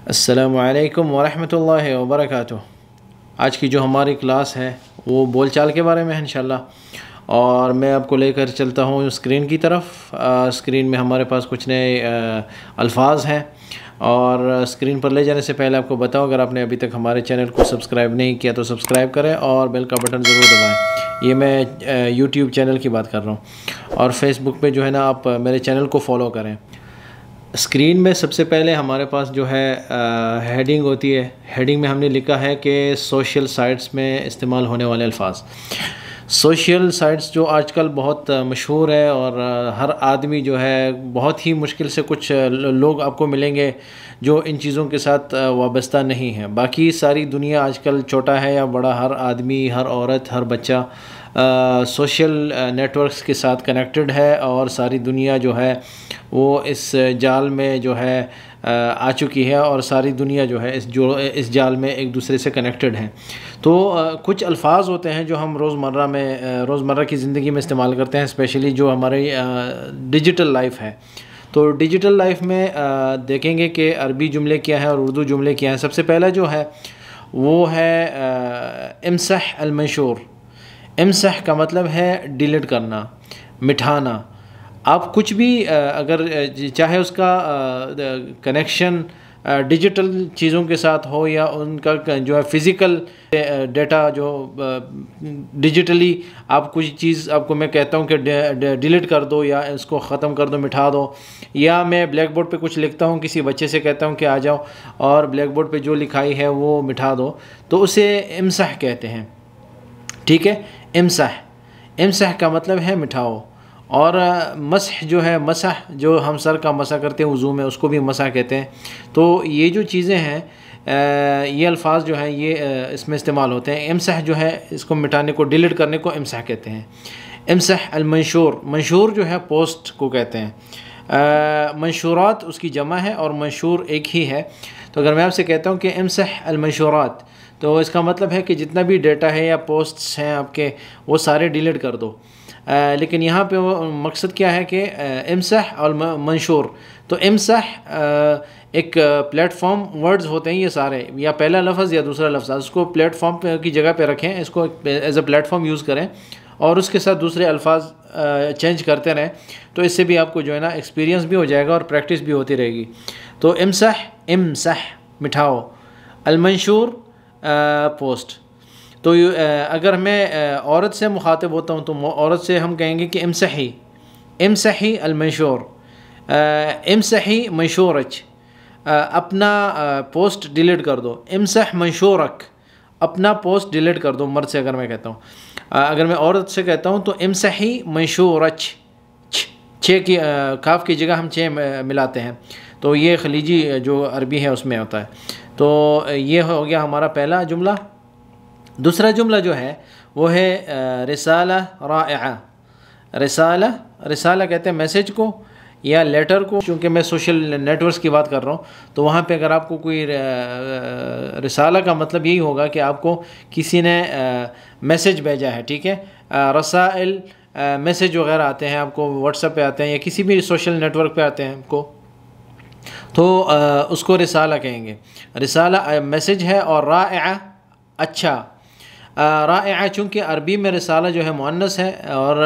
अस्सलामुअलैकुम वरहमतुल्लाहि वबरकातुह। आज की जो हमारी क्लास है वो बोलचाल के बारे में है इंशाल्लाह। और मैं आपको लेकर चलता हूँ स्क्रीन की तरफ। स्क्रीन में हमारे पास कुछ नए अल्फाज हैं और स्क्रीन पर ले जाने से पहले आपको बताऊँ, अगर आपने अभी तक हमारे चैनल को सब्सक्राइब नहीं किया तो सब्सक्राइब करें और बेल का बटन ज़रूर दबाएँ। ये मैं यूट्यूब चैनल की बात कर रहा हूँ और फेसबुक पे जो है ना, आप मेरे चैनल को फॉलो करें। स्क्रीन में सबसे पहले हमारे पास जो है हेडिंग होती है। हेडिंग में हमने लिखा है कि सोशल साइट्स में इस्तेमाल होने वाले अल्फाज। सोशल साइट्स जो आजकल बहुत मशहूर है और हर आदमी जो है, बहुत ही मुश्किल से कुछ लोग आपको मिलेंगे जो इन चीज़ों के साथ वाबस्ता नहीं है। बाकी सारी दुनिया आजकल, छोटा है या बड़ा, हर आदमी, हर औरत, हर बच्चा सोशल नेटवर्क्स के साथ कनेक्टेड है और सारी दुनिया जो है वो इस जाल में जो है आ चुकी है और सारी दुनिया जो है इस जाल में एक दूसरे से कनेक्टेड है। तो कुछ अल्फाज होते हैं जो हम रोज़मर्रा की ज़िंदगी में इस्तेमाल करते हैं, स्पेशली जो हमारी डिजिटल लाइफ है। तो डिजिटल लाइफ में देखेंगे कि अरबी जुमले क्या हैं और उर्दू जुमले क्या हैं। सबसे पहला जो है वो है इमसह अलमंशूर। इमसह का मतलब है डिलीट करना, मिटाना। आप कुछ भी अगर चाहे उसका कनेक्शन डिजिटल चीज़ों के साथ हो या उनका जो है फ़िज़िकल डेटा, जो डिजिटली आप कुछ चीज़, आपको मैं कहता हूँ कि डिलीट कर दो या इसको ख़त्म कर दो, मिटा दो, या मैं ब्लैक बोर्ड पे कुछ लिखता हूँ, किसी बच्चे से कहता हूँ कि आ जाओ और ब्लैक बोर्ड पे जो लिखाई है वो मिटा दो, तो उसे इमसह कहते हैं। ठीक है, इमसह का मतलब है मिटाओ। और मसह जो है, मसह जो हम सर का मसा करते हैं वज़ू में, उसको भी मसा कहते हैं। तो ये जो चीज़ें हैं, ये अल्फाज जो हैं ये इसमें इस्तेमाल होते हैं। इमसह जो है, इसको मिटाने को, डिलीट करने को इमसह कहते हैं। इमसह अलमंशूर, मंशूर जो है पोस्ट को कहते हैं। मंशूरात उसकी जमा है और मंशूर एक ही है। तो अगर मैं आपसे कहता हूँ कि इमसह अलमंशूरात, तो इसका मतलब है कि जितना भी डेटा है या पोस्ट्स हैं आपके, वो सारे डिलीट कर दो। लेकिन यहाँ पे वो मकसद क्या है कि इमसह और मंशूर। तो इमसह एक प्लेटफॉर्म वर्ड्स होते हैं ये सारे, या पहला लफ्ज़ या दूसरा लफ्ज़, उसको प्लेटफॉर्म की जगह पे रखें, इसको एज अ प्लेटफॉर्म यूज़ करें और उसके साथ दूसरे अल्फाज चेंज करते रहें। तो इससे भी आपको जो है ना एक्सपीरियंस भी हो जाएगा और प्रैक्टिस भी होती रहेगी। तो इमसह मिटाओ, अलमंशूर पोस्ट। तो अगर मैं औरत से मुखातिब होता हूँ तो औरत से हम कहेंगे कि इमसही अलमंशूर, इमसही मंशूरच, अपना पोस्ट डिलीट कर दो। इमसह मंशूरक, अपना पोस्ट डिलीट कर दो, मर्द से अगर मैं कहता हूँ। अगर मैं औरत से कहता हूँ तो इमसही मंशूरच, छः की काफ की जगह हम छः मिलाते हैं। तो ये खलीजी जो अरबी है उसमें होता है। तो ये हो गया हमारा पहला जुमला। दूसरा जुमला जो है वो है रिसाला राइआ। रिसाला कहते हैं मैसेज को या लेटर को। चूँकि मैं सोशल नेटवर्क्स की बात कर रहा हूँ तो वहाँ पे अगर आपको कोई रिसाला का मतलब यही होगा कि आपको किसी ने मैसेज भेजा है। ठीक है, रसाइल मैसेज वगैरह आते हैं आपको, व्हाट्सएप पे आते हैं या किसी भी सोशल नेटवर्क पे आते हैं आपको, तो उसको रिसाला कहेंगे। रिसाला मैसेज है और राइआ अच्छा। राइआ चूँकि अरबी में रिसाला जो है मुअन्नस है और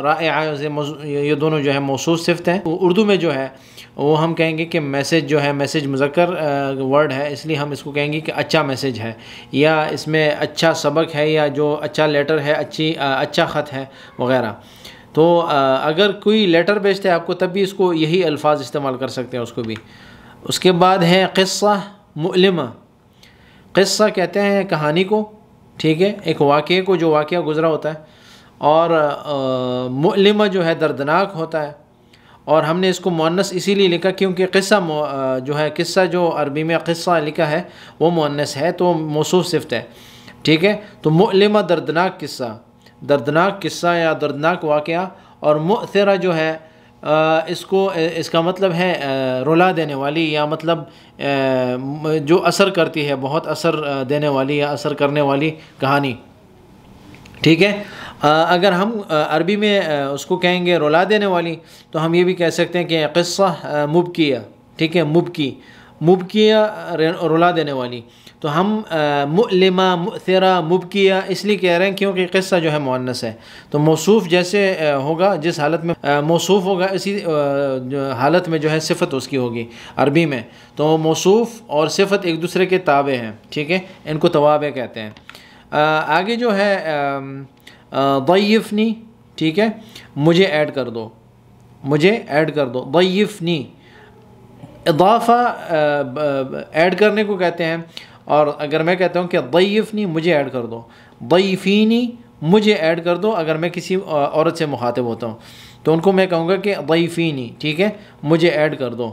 राइआ ये दोनों जो है मौसूफ सिफ़त हैं। उर्दू में जो है वो हम कहेंगे कि मैसेज जो है, मैसेज मुज़क्कर वर्ड है, इसलिए हम इसको कहेंगे कि अच्छा मैसेज है, या इसमें अच्छा सबक है, या जो अच्छा लेटर है, अच्छा ख़त है वग़ैरह। तो अगर कोई लेटर भेजते हैं आपको तब भी इसको यही अल्फाज इस्तेमाल कर सकते हैं उसको भी। उसके बाद है क़िस्सा मुअल्लिमा। क़िस्सा कहते हैं कहानी को, ठीक है, एक वाक़े को, जो वाक़या गुज़रा होता है। और मुअल्लिमा जो है दर्दनाक होता है। और हमने इसको मुअन्नस इसीलिए लिखा क्योंकि क़िस्सा जो है, क़िस्सा जो अरबी में क़िस्सा लिखा है वो मुअन्नस है, तो मौसूफ सिफ़त है। ठीक है, तो मुअल्लिमा दर्दनाक किस्सा या दर्दनाक वाक़या। और मुअथिरा जो है इसका मतलब है रुला देने वाली, या मतलब जो असर करती है, बहुत असर देने वाली या असर करने वाली कहानी। ठीक है, अगर हम अरबी में उसको कहेंगे रुला देने वाली, तो हम ये भी कह सकते हैं कि क़िस्सा मुबकिया। ठीक है, मुबकी, मुबकिया रुला देने वाली। तो हम मुअल्लिमा, मुअथिरा, मुबकिया इसलिए कह रहे हैं क्योंकि क़िस्सा जो है मुअन्नस है। तो मौसूफ़ जैसे होगा, जिस हालत में मौसूफ़ होगा इसी हालत में जो है सिफ़त उसकी होगी अरबी में। तो मौसूफ़ और सिफ़त एक दूसरे के ताबे हैं, ठीक है, इनको तवाबे कहते हैं। आगे जो है ज़य्यफ़नी, ठीक है, मुझे ऐड कर दो, मुझे ऐड कर दो, ज़य्यफ़नी। इज़ाफ़ा ऐड करने को कहते हैं। और अगर मैं कहता हूँ कि ज़य्यफ़नी, मुझे ऐड कर दो, ज़य्यफ़ीनी, मुझे ऐड कर दो, अगर मैं किसी औरत से मुखातिब होता हूँ तो उनको मैं कहूँगा कि ज़य्यफ़ीनी, ठीक है, मुझे ऐड कर दो।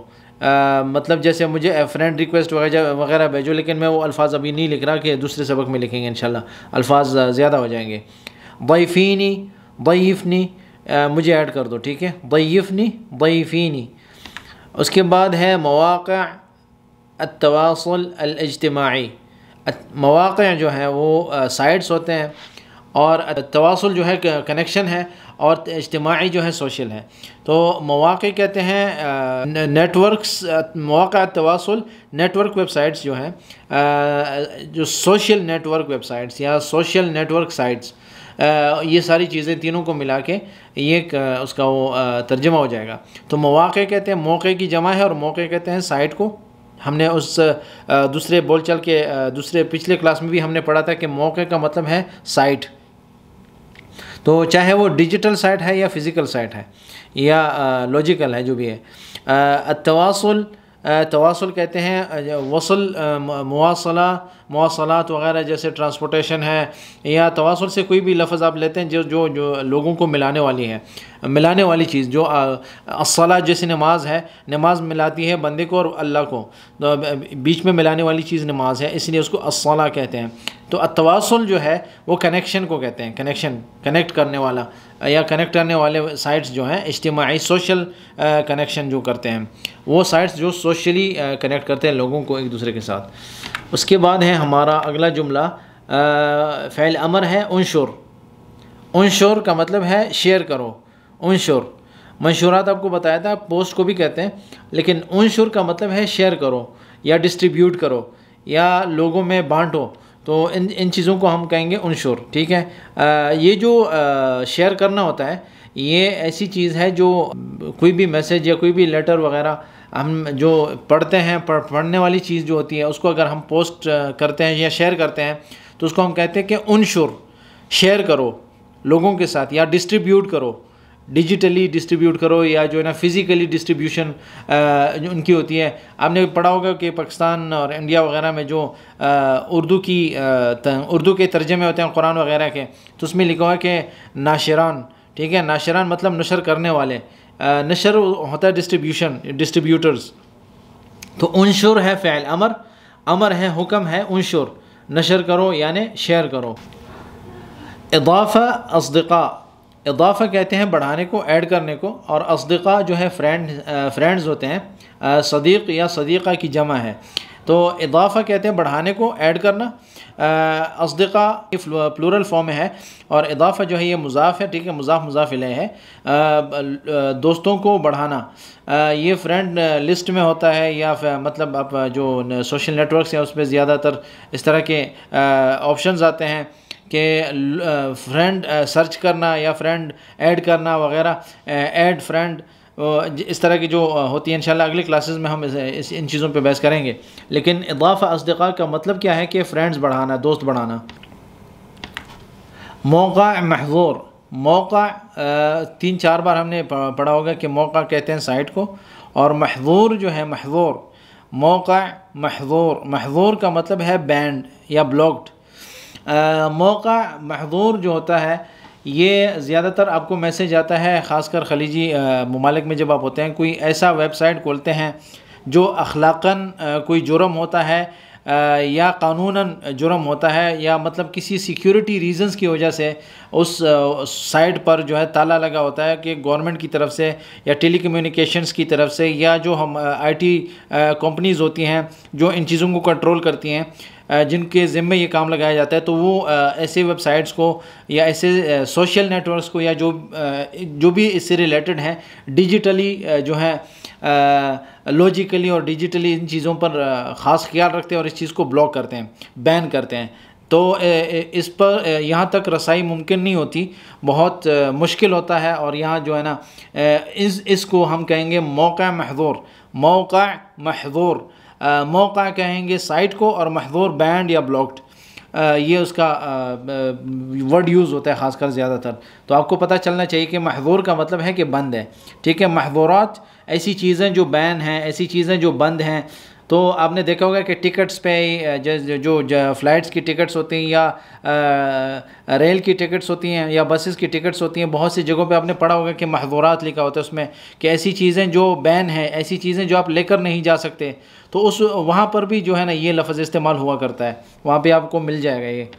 मतलब जैसे मुझे फ्रेंड रिक्वेस्ट वगैरह भेजो, लेकिन मैं वो अल्फाज अभी नहीं लिख रहा, कि दूसरे सबक में लिखेंगे इंशाल्लाह, अल्फाज ज़्यादा हो जाएंगे। ज़य्यफ़ीनी, ज़य्यफ़नी, मुझे ऐड कर दो, ठीक है, ज़य्यफ़नी, ज़य्यफ़ीनी। उसके बाद है मवाक़िअ अत्तवासुल अल-इज्तिमाई। मवाक़िअ जो है वो साइट्स होते हैं, और तवासुल जो है कनेक्शन है, और इज्तिमाई जो है सोशल है। तो मवाक़िअ कहते हैं नेटवर्क्स, मवाक़िअ तवासुल नेटवर्क वेबसाइट्स जो हैं, जो सोशल नेटवर्क वेबसाइट्स या सोशल नेटवर्क साइट्स, ये सारी चीज़ें तीनों को मिला के ये उसका वो तर्जुमा हो जाएगा। तो मवाक़िअ कहते हैं, मौक़े की जमा है, और मौक़े कहते हैं साइट को। हमने उस दूसरे बोलचाल के दूसरे पिछले क्लास में भी हमने पढ़ा था कि मौक़े का मतलब है साइट। तो चाहे वो डिजिटल साइट है या फ़िज़िकल साइट है या लॉजिकल है, जो भी है। तवासुल, तवासुल कहते हैं वसल, मवासलात वगैरह, जैसे ट्रांसपोर्टेशन है, या तवासुल से कोई भी लफ्ज़ आप लेते हैं जो जो जो लोगों को मिलाने वाली है, मिलाने वाली चीज़। जो अस्सलात जैसे नमाज है, नमाज मिलाती है बंदे को और अल्लाह को, तो बीच में मिलाने वाली चीज़ नमाज है, इसलिए उसको अस्सला कहते हैं। तो अतवासुल जो है वो कनेक्शन को कहते हैं, कनेक्शन, कनेक्ट करने वाला या कनेक्ट करने वाले साइट्स जो हैं, इज्तिमाई सोशल कनेक्शन जो करते हैं, वो साइट्स जो सोशली कनेक्ट करते हैं लोगों को एक दूसरे के साथ। उसके बाद है हमारा अगला जुमला, फ़ेल अमर है उनशुर। उनशुर का मतलब है शेयर करो, उनशुर। मंशूरात आपको बताया था, पोस्ट को भी कहते हैं, लेकिन उनशुर का मतलब है शेयर करो या डिस्ट्रीब्यूट करो या लोगों में बांटो। तो इन चीज़ों को हम कहेंगे उनशुर, ठीक है। ये जो शेयर करना होता है, ये ऐसी चीज़ है जो कोई भी मैसेज या कोई भी लेटर वगैरह हम जो पढ़ते हैं, पढ़ने वाली चीज़ जो होती है, उसको अगर हम पोस्ट करते हैं या शेयर करते हैं तो उसको हम कहते हैं कि उनशुर, शेयर करो लोगों के साथ, या डिस्ट्रीब्यूट करो, डिजिटली डिस्ट्रीब्यूट करो, या जो है ना फिज़िकली डिस्ट्रीब्यूशन उनकी होती है। आपने पढ़ा होगा कि पाकिस्तान और इंडिया वगैरह में जो उर्दू के तर्जमे होते हैं कुरान वगैरह के, तो उसमें लिखा हुआ है कि नाशिरान, ठीक है, नाशिरान मतलब नशर करने वाले, नशर होता है डिस्ट्रीब्यूशन, डिस्ट्रीब्यूटर्स। तो उनशुर है फ़ेल अमर, अमर है, हुक्म है, उनशुर, नशर करो यानी शेयर करो। इज़ाफ़ा अस्दिक़ा, इज़ाफ़ा कहते हैं बढ़ाने को, ऐड करने को, और अस्दिक़ा जो है फ्रेंड्स होते हैं, सदीक़ या सदीक़ा की जमा है। तो इज़ाफ़ा कहते हैं बढ़ाने को, ऐड करना। अस्दिक़ा प्लूरल फॉर्म में है, और इज़ाफ़ा जो है ये मुज़ाफ़ है, ठीक है, मुज़ाफ़ मुज़ाफ़ इलैह है। दोस्तों को बढ़ाना, ये फ्रेंड लिस्ट में होता है, या मतलब आप जो सोशल नेटवर्क्स हैं उस पर ज़्यादातर इस तरह के ऑप्शंस आते हैं कि फ्रेंड सर्च करना या फ्रेंड ऐड करना वगैरह, ऐड फ्रेंड, इस तरह की जो होती है। इंशाल्लाह अगली क्लासेस में हम इन चीज़ों पे बहस करेंगे। लेकिन इज़ाफ़ा अस्दिक़ा का मतलब क्या है कि फ्रेंड्स बढ़ाना, दोस्त बढ़ाना। मौक़ा महज़ूर, मौक़ा 3-4 बार हमने पढ़ा होगा कि मौक़ा कहते हैं साइट को, और महज़ूर जो है, महज़ूर, मौक़ा महज़ूर, महज़ूर का मतलब है बैंड या ब्लॉक्ड। मौक़ा महज़ूर जो होता है, ये ज़्यादातर आपको मैसेज आता है, ख़ासकर ख़लीजी ममालिक में जब आप होते हैं, कोई ऐसा वेबसाइट खोलते हैं जो अखलाक़न कोई जुर्म होता है या कानूनन जुर्म होता है, या मतलब किसी सिक्योरिटी रीज़न्स की वजह से उस साइट पर जो है ताला लगा होता है कि गवर्नमेंट की तरफ से या टेलीकम्युनिकेशंस की तरफ से, या जो हम IT कंपनीज़ होती हैं जो इन चीज़ों को कंट्रोल करती हैं, जिनके ज़िम्मे ये काम लगाया जाता है, तो वो ऐसे वेबसाइट्स को या ऐसे सोशल नेटवर्क्स को या जो भी इससे रिलेटेड हैं डिजिटली जो है लॉजिकली और डिजिटली इन चीज़ों पर ख़ास ख्याल रखते हैं और इस चीज़ को ब्लॉक करते हैं, बैन करते हैं। तो इस पर यहाँ तक रसाई मुमकिन नहीं होती, बहुत मुश्किल होता है। और यहाँ जो है ना इसको हम कहेंगे मौका महज़ूर, मौका महज़ूर, मौका कहेंगे साइट को और महज़ूर बैंड या ब्लॉक्ड, ये उसका वर्ड यूज़ होता है ख़ासकर ज़्यादातर। तो आपको पता चलना चाहिए कि महज़ूर का मतलब है कि बंद है, ठीक है। महज़ूरात ऐसी चीज़ें जो बैन हैं, ऐसी चीज़ें जो बंद हैं। तो आपने देखा होगा कि टिकट्स पे जो फ़्लाइट्स की टिकट्स होती हैं या रेल की टिकट्स होती हैं या बसेस की टिकट्स होती हैं, बहुत सी जगहों पे आपने पढ़ा होगा कि महज़ूरात लिखा होता है उसमें कि ऐसी चीज़ें जो बैन हैं, ऐसी चीज़ें जो आप लेकर नहीं जा सकते। तो उस वहाँ पर भी जो है ना ये लफ्ज़ इस्तेमाल हुआ करता है, वहाँ पे आपको मिल जाएगा ये।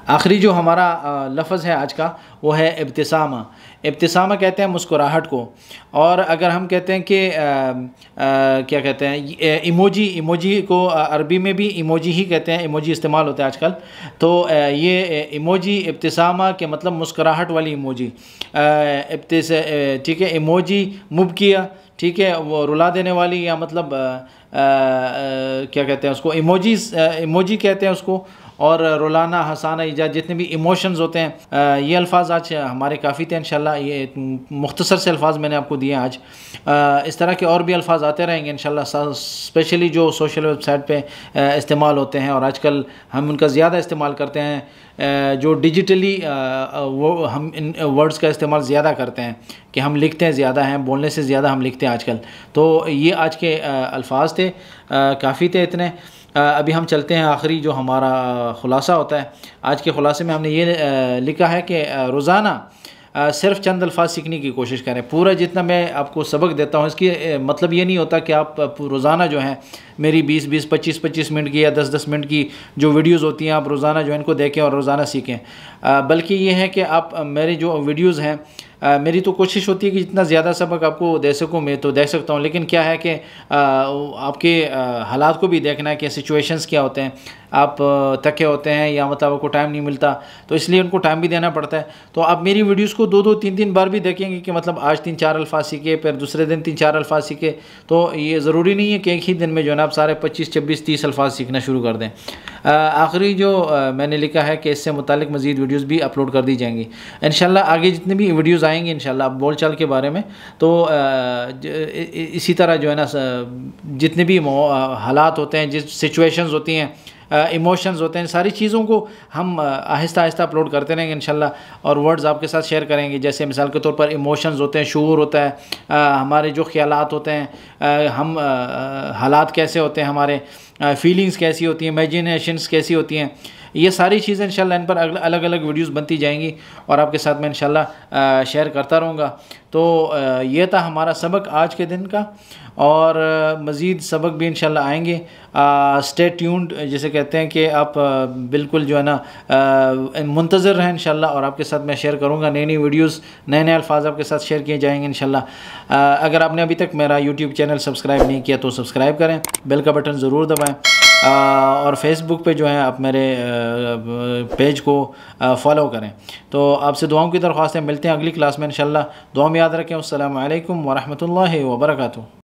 आखिरी जो हमारा लफ्ज़ है आज का वो है इब्तिसामा। इब्तिसामा कहते हैं मुस्कुराहट को। और अगर हम कहते हैं कि क्या कहते हैं इमोजी, इमोजी को अरबी में भी इमोजी ही कहते हैं, इमोजी इस्तेमाल होता है आजकल। तो ये इमोजी इब्तिसामा के मतलब मुस्कुराहट वाली इमोजी, ठीक है। इमोजी मुबकिया, ठीक है, वो रुला देने वाली, या मतलब क्या कहते हैं उसको, इमोजी कहते हैं उसको। और रुलाना, हंसाना, ईजाद, जितने भी इमोशंस होते हैं, ये अल्फाज आज हमारे काफ़ी थे इंशाल्लाह। ये मुख्तसर से अल्फाज मैंने आपको दिए आज। इस तरह के और भी अल्फाज आते रहेंगे इंशाल्लाह, स्पेशली जो सोशल वेबसाइट पे इस्तेमाल होते हैं और आजकल हम उनका ज़्यादा इस्तेमाल करते हैं। जो डिजिटली वो हम इन वर्ड्स का इस्तेमाल ज़्यादा करते हैं कि हम लिखते हैं ज़्यादा हैं, बोलने से ज़्यादा हम लिखते हैं आजकल। तो ये आज के अल्फाज थे, काफ़ी थे इतने। अभी हम चलते हैं आखिरी जो हमारा ख़ुलासा होता है। आज के ख़ुलासे में हमने ये लिखा है कि रोज़ाना सिर्फ चंद अल्फाज सीखने की कोशिश करें। पूरा जितना मैं आपको सबक देता हूँ इसकी मतलब ये नहीं होता कि आप रोज़ाना जो है मेरी 20-20, 25-25 मिनट की या 10-10 मिनट की जो वीडियोज़ होती हैं आप रोज़ाना जो इनको देखें और रोज़ाना सीखें। बल्कि ये है कि आप मेरी जो वीडियोज़ हैं, मेरी तो कोशिश होती है कि जितना ज़्यादा सबक आपको दे सकूँ मैं तो दे सकता हूँ। लेकिन क्या है कि आपके हालात को भी देखना है कि सिचुएशंस क्या होते हैं। आप थके होते हैं या मतलब आपको टाइम नहीं मिलता, तो इसलिए उनको टाइम भी देना पड़ता है। तो आप मेरी वीडियोज़ को 2-2, 3-3 बार भी देखेंगे कि मतलब आज 3-4 अल्फाज सीखे, फिर दूसरे दिन 3-4 अल्फाज सीखे। तो ये ज़रूरी नहीं है कि एक ही दिन में जो है ना आप सारे 25, 26, 30 अल्फाज सीखना शुरू कर दें। आखिरी जो मैंने लिखा है कि इससे मुतालिक मज़ीद वीडियोज़ भी अपलोड कर दी जाएंगी इंशाल्लाह। आगे जितनी भी वीडियोज़ आएंगी इंशाल्लाह बोल चाल के बारे में, तो इसी तरह जो है ना जितने भी हालात होते हैं, जिस सिचुएशंस होती हैं, इमोशंस होते हैं, सारी चीज़ों को हम आहिस्ता आहिस्ता अपलोड करते रहेंगे इंशाल्लाह। और वर्ड्स आपके साथ शेयर करेंगे। जैसे मिसाल के तौर पर इमोशंस होते हैं, शऊर होता है, हमारे जो ख्यालात होते हैं, हम हालात कैसे होते हैं, हमारे फीलिंग्स कैसी होती हैं, इमेजिनेशंस कैसी होती हैं, ये सारी चीज़ें इंशाल्लाह इन पर अलग अलग वीडियोस बनती जाएंगी और आपके साथ मैं इंशाल्लाह शेयर करता रहूँगा। तो ये था हमारा सबक आज के दिन का, और मज़ीद सबक भी इंशाल्लाह आएंगे। स्टे ट्यून्ड जिसे कहते हैं कि आप बिल्कुल जो है ना मुंतज़िर रहें इंशाल्लाह, और आपके साथ मैं शेयर करूँगा नई नई वीडियोस, नए नए अल्फाज आपके साथ शेयर किए जाएंगे इंशाल्लाह। अगर आपने अभी तक मेरा यूट्यूब चैनल सब्सक्राइब नहीं किया तो सब्सक्राइब करें, बेल का बटन ज़रूर दबाएँ, और फेसबुक पे जो है आप मेरे पेज को फॉलो करें। तो आपसे दुआओं की दरख्वास्त है। मिलते हैं अगली क्लास में इंशाल्लाह। दुआ में याद रखें। अस्सलामु अलैकुम व रहमतुल्लाहि व बरकातुहू।